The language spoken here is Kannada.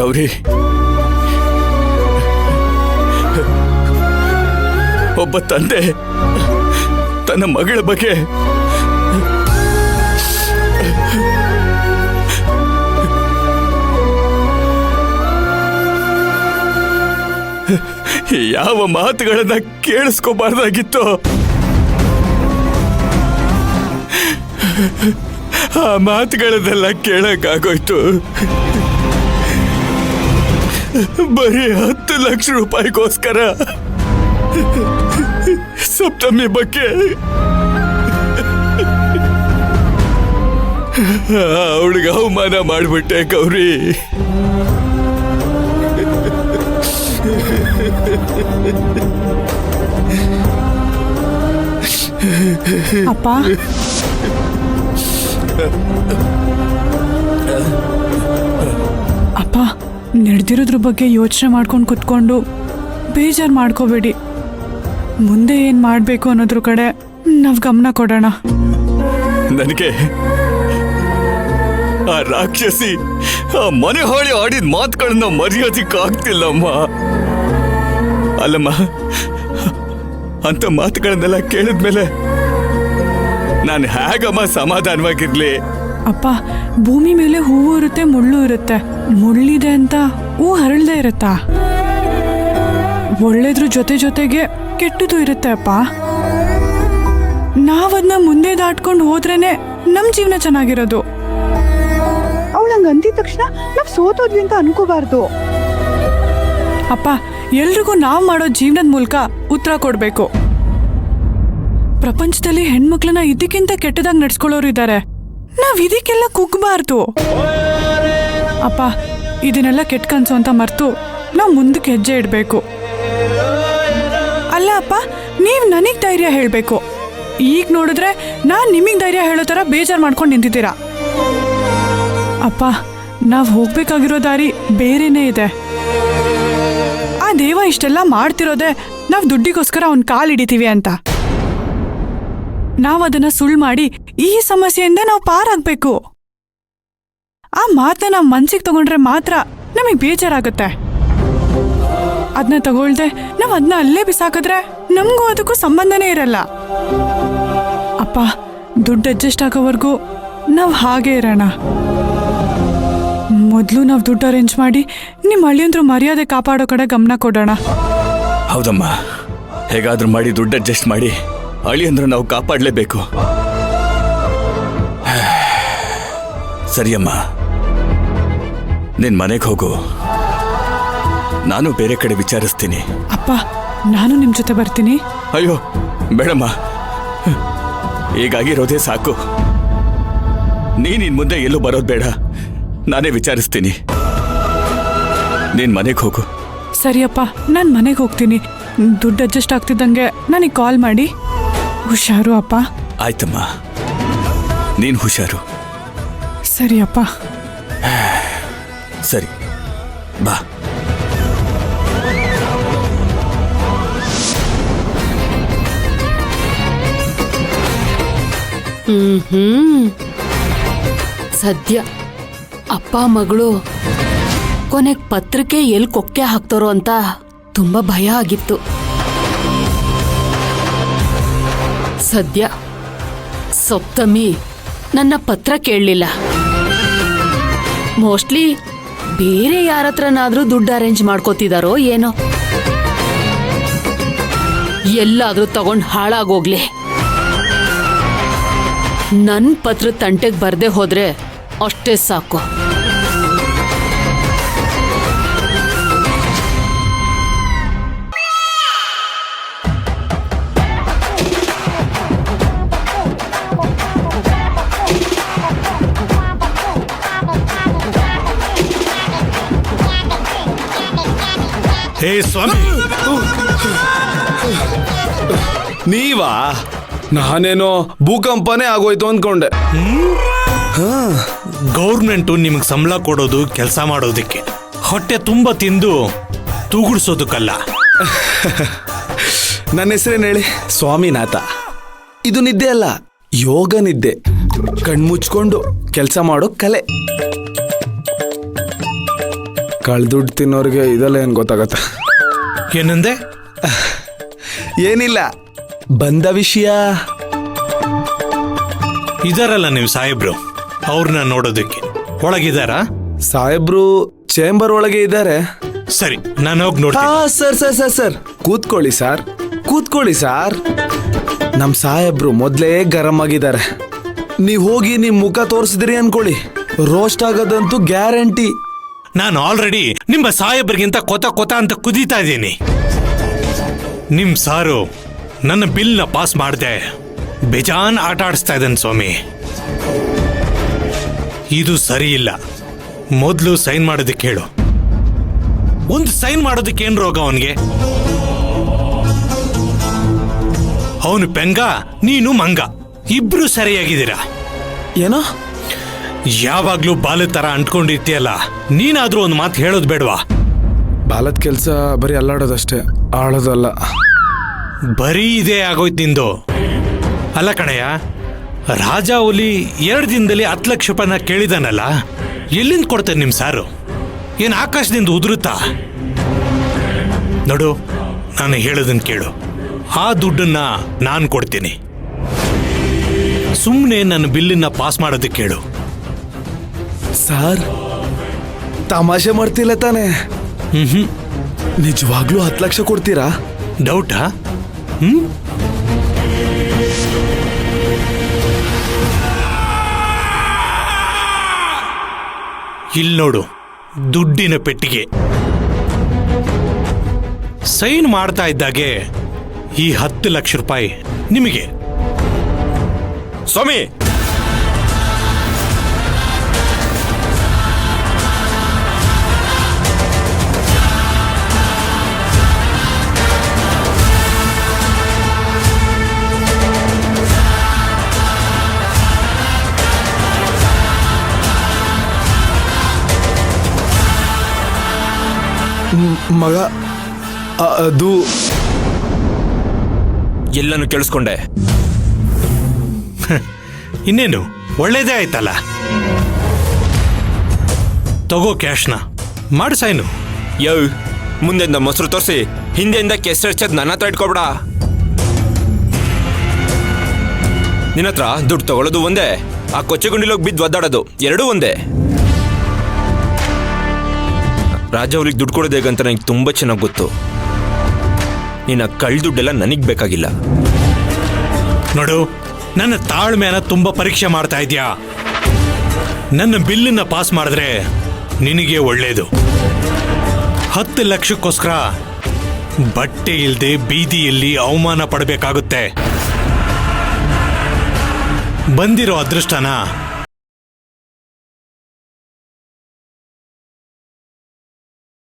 ಗೌರಿ, ಒಬ್ಬ ತಂದೆ ತನ್ನ ಮಗಳ ಬಗ್ಗೆ ಯಾವ ಮಾತುಗಳನ್ನ ಕೇಳಿಸ್ಕೋಬಾರ್ದಾಗಿತ್ತು ಆ ಮಾತುಗಳನ್ನೆಲ್ಲ ಕೇಳಕ್ಕಾಗೋಯ್ತು. ಬರೀ 10 ಲಕ್ಷ ರೂಪಾಯಿಗೋಸ್ಕರ ಸಪ್ತಮಿ ಬಗ್ಗೆ ಅವಳಿಗೆ ಅವಮಾನ ಮಾಡ್ಬಿಟ್ಟೆ ಗೌರಿ. ಅಪ್ಪ, ಅಪ್ಪ, ನಡೆದಿರೋದ್ರ ಬಗ್ಗೆ ಯೋಚನೆ ಮಾಡ್ಕೊಂಡು ಕುತ್ಕೊಂಡು ಬೇಜಾರು ಮಾಡ್ಕೋಬೇಡಿ. ಮುಂದೆ ಏನ್ ಮಾಡ್ಬೇಕು ಅನ್ನೋದ್ರ ಕಡೆ ನಾವ್ ಗಮನ ಕೊಡೋಣ. ನನಗೆ ಆ ರಾಕ್ಷಸಿ ಆ ಮನೆ ಹಾಳಿ ಆಡಿದ ಮಾತುಗಳನ್ನ ಮರೆಯೋದಿಕ್ಕಾಗ್ತಿಲ್ಲಮ್ಮ. ಅಲ್ಲಮ್ಮ, ಅಂತ ಮಾತುಗಳನ್ನೆಲ್ಲ ಕೇಳಿದ್ಮೇಲೆ ನಾನು ಹೇಗಮ್ಮ ಸಮಾಧಾನವಾಗಿರ್ಲಿ? ಅಪ್ಪ, ಭೂಮಿ ಮೇಲೆ ಹೂವು ಇರುತ್ತೆ, ಮುಳ್ಳು ಇರುತ್ತೆ. ಮುಳ್ಳಿದೆ ಅಂತ ಹೂ ಹರಳದೆ ಇರುತ್ತಾ? ಒಳ್ಳೇದ್ರ ಜೊತೆ ಜೊತೆಗೆ ಕೆಟ್ಟದು ಇರುತ್ತೆ ಅಪ್ಪ. ನಾವದನ್ನ ಮುಂದೆ ದಾಟ್ಕೊಂಡು ಹೋದ್ರೇನೆ ನಮ್ ಜೀವನ ಚೆನ್ನಾಗಿರೋದು. ಅವಳಂಗ ಅಂದಿದ ತಕ್ಷಣ ನಾವ್ ಸೋತೋದ್ವಿ ಅಂತ ಅನ್ಕೋಬಾರ್ದು. ಅಪ್ಪ, ಎಲ್ರಿಗೂ ನಾವ್ ಮಾಡೋ ಜೀವನದ ಮೂಲಕ ಉತ್ತರ ಕೊಡ್ಬೇಕು. ಪ್ರಪಂಚದಲ್ಲಿ ಹೆಣ್ಮಕ್ಳನ್ನ ಇದಕ್ಕಿಂತ ಕೆಟ್ಟದಾಗಿ ನಡ್ಸ್ಕೊಳ್ಳೋರು ಇದ್ದಾರೆ. ನಾವ್ ಇದಕ್ಕೆಲ್ಲ ಕುಗ್ಬಾರ್ದು. ಅಪ್ಪ, ಇದನ್ನೆಲ್ಲ ಕೆಟ್ಟ ಕನ್ಸು ಅಂತ ಮರ್ತು ನಾವ್ ಮುಂದಕ್ಕೆ ಹೆಜ್ಜೆ ಇಡ್ಬೇಕು. ಅಲ್ಲ ಅಪ್ಪ, ನೀವ್ ನನಗ್ ಧೈರ್ಯ ಹೇಳ್ಬೇಕು. ಈಗ ನೋಡಿದ್ರೆ ನಾನ್ ನಿಮಗ್ ಧೈರ್ಯ ಹೇಳೋ ತರ ಬೇಜಾರ್ ಮಾಡ್ಕೊಂಡು ನಿಂತಿದ್ದೀರಾ. ಅಪ್ಪ, ನಾವ್ ಹೋಗ್ಬೇಕಾಗಿರೋ ದಾರಿ ಬೇರೆನೇ ಇದೆ. ಆ ದೇವ ಇಷ್ಟೆಲ್ಲ ಮಾಡ್ತಿರೋದೆ ನಾವ್ ದುಡ್ಡಿಗೋಸ್ಕರ ಅವ್ನ್ ಕಾಲ್ ಹಿಡಿತೀವಿ ಅಂತ. ನಾವ್ ಅದನ್ನ ಸುಳ್ಳು ಮಾಡಿ ಈ ಸಮಸ್ಯೆಯಿಂದ ನಾವು ಪಾರಾಗ್ಬೇಕು. ಆ ಮಾತನ್ನ ನಾವ್ ಮನ್ಸಿಗೆ ತಗೊಂಡ್ರೆ ಮಾತ್ರ ನಮಗ್ ಬೇಜಾರಾಗುತ್ತೆ. ಅದನ್ನ ತಗೊಳ್ದೆ ನಾವ್ ಅದನ್ನ ಅಲ್ಲೇ ಬಿಸಾಕಿದ್ರೆ ನಮಗೂ ಅದಕ್ಕೂ ಸಂಬಂಧನೇ ಇರಲ್ಲ. ಅಪ್ಪ, ದುಡ್ಡು ಅಡ್ಜಸ್ಟ್ ಆಗೋವರೆಗೂ ನಾವ್ ಹಾಗೆ ಇರೋಣ. ಮೊದಲು ನಾವು ದುಡ್ಡು ಅರೇಂಜ್ ಮಾಡಿ ನಿಮ್ಮ ಅಳಿಯಂದ್ರು ಮರ್ಯಾದೆ ಕಾಪಾಡೋ ಕಡೆ ಗಮನ ಕೊಡೋಣ. ಹೌದಮ್ಮ, ಹೇಗಾದ್ರೂ ಮಾಡಿ ದುಡ್ಡು ಅಡ್ಜಸ್ಟ್ ಮಾಡಿ ಅಳಿಯಂದ್ರು ನಾವು ಕಾಪಾಡಲೇಬೇಕು. ಸರಿಯಮ್ಮ, ನಿನ್ ಮನೆಗೆ ಹೋಗು. ನಾನು ಬೇರೆ ಕಡೆ ವಿಚಾರಿಸ್ತೀನಿ. ಅಪ್ಪ, ನಾನು ನಿಮ್ ಜೊತೆ ಬರ್ತೀನಿ. ಅಯ್ಯೋ ಬೇಡಮ್ಮ, ಹೀಗಾಗಿರೋದೇ ಸಾಕು. ನೀನ್ ಮುಂದೆ ಎಲ್ಲೂ ಬರೋದು ಬೇಡ, ನಾನೇ ವಿಚಾರಿಸ್ತೀನಿ. ನೀನ್ ಮನೆಗೆ ಹೋಗು. ಸರಿಯಪ್ಪ, ನಾನು ಮನೆಗೆ ಹೋಗ್ತೀನಿ. ದುಡ್ಡು ಅಡ್ಜಸ್ಟ್ ಆಗ್ತಿದ್ದಂಗೆ ನನಗೆ ಕಾಲ್ ಮಾಡಿ. ಹುಷಾರು ಅಪ್ಪ. ಆಯ್ತಮ್ಮ, ನೀನ್ ಹುಷಾರು. ಸರಿಯಪ್ಪ. ಸರಿ, ಬಾ. ಸದ್ಯ ಅಪ್ಪ ಮಗಳು ಕೊನೆಗೆ ಪತ್ರಕ್ಕೆ ಎಲ್ಲಿ ಕೊಕ್ಕೆ ಹಾಕ್ತಾರೋ ಅಂತ ತುಂಬಾ ಭಯ ಆಗಿತ್ತು. ಸದ್ಯ ಸಪ್ತಮಿ ನನ್ನ ಪತ್ರ ಕೇಳಲಿಲ್ಲ. ಮೋಸ್ಟ್ಲಿ ಬೇರೆ ಯಾರತ್ರನಾದ್ರೂ ದುಡ್ಡು ಅರೇಂಜ್ ಮಾಡ್ಕೋತಿದಾರೋ ಏನೋ. ಎಲ್ಲಾದ್ರೂ ತಗೊಂಡು ಹಾಳಾಗೋಗ್ಲಿ. ನನ್ ಪತ್ರ ತಂಟೆಗೆ ಬರ್ದೆ ಹೋದ್ರೆ ಅಷ್ಟೇ ಸಾಕು. ಹೇ ಸ್ವಾಮಿ, ನೀವಾ? ನಾನೇನೋ ಭೂಕಂಪನೇ ಆಗೋಯ್ತು ಅಂದ್ಕೊಂಡೆ. ಗೌರ್ಮೆಂಟು ನಿಮ್ಗೆ ಸಂಬಳ ಕೊಡೋದು ಕೆಲಸ ಮಾಡೋದಕ್ಕೆ, ಹೊಟ್ಟೆ ತುಂಬ ತಿಂದು ತೂಗುಡ್ಸೋದಕ್ಕಲ್ಲ. ನನ್ನ ಹೆಸರೇನು ಹೇಳಿ? ಸ್ವಾಮಿನಾಥ. ಇದು ನಿದ್ದೆ ಅಲ್ಲ, ಯೋಗ ನಿದ್ದೆ. ಕಣ್ಮುಚ್ಕೊಂಡು ಕೆಲಸ ಮಾಡೋ ಕಲೆ. ಕಳ್ದುಡ್ಡು ತಿನ್ನೋರಿಗೆ ಇದೆಲ್ಲ ಏನು ಗೊತ್ತಾಗತ್ತೆ? ಏನಂದೆ? ಏನಿಲ್ಲ, ಬಂದ ವಿಷಯ. ಇದಾರಲ್ಲ ನೀವು ಸಾಹೇಬ್ರು, ಅವ್ರನ್ನ ನೋಡೋದಕ್ಕೆ ಒಳಗಿದಾರಾ? ಸಾಹೇಬ್ರು ಚೇಂಬರ್ ಒಳಗೆ ಇದ್ದಾರೆ. ಸರಿ, ನಾನು ಹೋಗಿ ನೋಡ್ತೀನಿ. ಸರ್ ಸರ್ ಸರ್ ಸರ್ ಕೂತ್ಕೊಳ್ಳಿ ಸರ್, ಕೂತ್ಕೊಳ್ಳಿ ಸರ್. ನಮ್ ಸಾಹೇಬ್ರು ಮೊದ್ಲೇ ಗರಂ ಆಗಿದ್ದಾರೆ. ನೀವ್ ಹೋಗಿ ನಿಮ್ ಮುಖ ತೋರಿಸಿದ್ರಿ ಅನ್ಕೊಳ್ಳಿ, ರೋಸ್ಟ್ ಆಗೋದಂತೂ ಗ್ಯಾರಂಟಿ. ನಾನು ಆಲ್ರೆಡಿ ನಿಮ್ಮ ಸಾಹೇಬ್ರಿಗಿಂತ ಕೊತ ಅಂತ ಕುದೀತಾ ಇದ್ದೀನಿ. ನಿಮ್ ಸಾರು ನನ್ನ ಬಿಲ್ನ ಪಾಸ್ ಮಾಡದೆ ಬೇಜಾನ್ ಆಟ ಆಡಿಸ್ತಾ ಇದ್ದಾನೆ ಸ್ವಾಮಿ. ಇದು ಸರಿ ಇಲ್ಲ. ಮೊದಲು ಸೈನ್ ಮಾಡೋದಕ್ಕೆ ಹೇಳು. ಒಂದು ಸೈನ್ ಮಾಡೋದಕ್ಕೆ ಏನ್ ರೋಗ ಅವನಿಗೆ? ಅವನು ಪೆಂಗ, ನೀನು ಮಂಗ, ಇಬ್ರು ಸರಿಯಾಗಿದ್ದೀರಾ. ಏನೋ ಯಾವಾಗ್ಲೂ ಬಾಲದ ತರ ಅಂಟ್ಕೊಂಡಿರ್ತೀಯಲ್ಲ, ನೀನಾದ್ರೂ ಒಂದು ಮಾತು ಹೇಳೋದು ಬೇಡವಾ? ಬಾಲದ ಕೆಲ್ಸ ಬರೀ ಅಲ್ಲಾಡೋದಷ್ಟೇ, ಆಳೋದಲ್ಲ. ಬರೀ ಇದೇ ಆಗೋಯ್ತು ನಿಂದು. ಅಲ್ಲ ಕಣಯ್ಯ, ರಾಜ ಹುಲಿ 2 ದಿನದಲ್ಲಿ 10 ಲಕ್ಷ ರೂಪಾಯಿನ ಕೇಳಿದಾನಲ್ಲ, ಎಲ್ಲಿಂದ ಕೊಡ್ತಾರೆ ನಿಮ್ ಸಾರು? ಏನ್ ಆಕಾಶದಿಂದ ಉದುರುತ್ತಾ? ನೋಡು, ನಾನು ಹೇಳೋದನ್ನ ಕೇಳು. ಆ ದುಡ್ಡನ್ನ ನಾನು ಕೊಡ್ತೀನಿ. ಸುಮ್ಮನೆ ನನ್ನ ಬಿಲ್ಲನ್ನ ಪಾಸ್ ಮಾಡೋದಕ್ಕೆ ಕೇಳು. ಸರ್, ತಮಾಷೆ ಮಾಡ್ತಿಲ್ಲ ತಾನೆ? ನಿಜವಾಗ್ಲೂ 10 ಲಕ್ಷ ಕೊಡ್ತೀರಾ? ಡೌಟಾ? ಇಲ್ಲಿ ನೋಡು, ದುಡ್ಡಿನ ಪೆಟ್ಟಿಗೆ. ಸೈನ್ ಮಾಡ್ತಾ ಇದ್ದಾಗೆ ಈ 10 ಲಕ್ಷ ರೂಪಾಯಿ ನಿಮಗೆ. ಸ್ವಾಮಿ, ಮಗ, ಅದು ಎಲ್ಲನೂ ಕೇಳಿಸ್ಕೊಂಡೆ. ಇನ್ನೇನು, ಒಳ್ಳೇದೇ ಆಯ್ತಲ್ಲ. ತಗೋ ಕ್ಯಾಶ್ನ, ಮಾಡು ಸೈನು. ಯೋ, ಮುಂದೆಂದ ಮೊಸರು ತೋರಿಸಿ ಹಿಂದೆಯಿಂದ ಕೆಸರಚ್ಚದ್ ನನ್ನ ಹತ್ರ ಇಟ್ಕೊಬೇಡ. ನಿನ್ನ ಹತ್ರ ದುಡ್ಡು ತಗೊಳ್ಳೋದು ಒಂದೇ, ಆ ಕೊಚ್ಚೆಗುಂಡಿಲೋಗಿ ಬಿದ್ದು ಒದ್ದಾಡೋದು ಎರಡೂ ಒಂದೇ. ರಾಜ ಅವ್ರಿಗೆ ದುಡ್ಡು ಕೊಡೋದು ಹೇಗಂತ ನನಗೆ ತುಂಬ ಚೆನ್ನಾಗಿ ಗೊತ್ತು. ನಿನ್ನ ದುಡ್ಡೆಲ್ಲ ನನಗೆ ಬೇಕಾಗಿಲ್ಲ. ನೋಡು, ನನ್ನ ತಾಳ್ಮೆನ ತುಂಬಾ ಪರೀಕ್ಷೆ ಮಾಡ್ತಾ ಇದ್ಯಾ. ನನ್ನ ಬಿಲ್ಲನ್ನ ಪಾಸ್ ಮಾಡಿದ್ರೆ ನಿನಗೆ ಒಳ್ಳೇದು. 10 ಲಕ್ಷಕ್ಕೋಸ್ಕರ ಬಟ್ಟೆ ಇಲ್ಲದೆ ಬೀದಿಯಲ್ಲಿ ಅವಮಾನ ಪಡಬೇಕಾಗುತ್ತೆ. ಬಂದಿರೋ ಅದೃಷ್ಟನ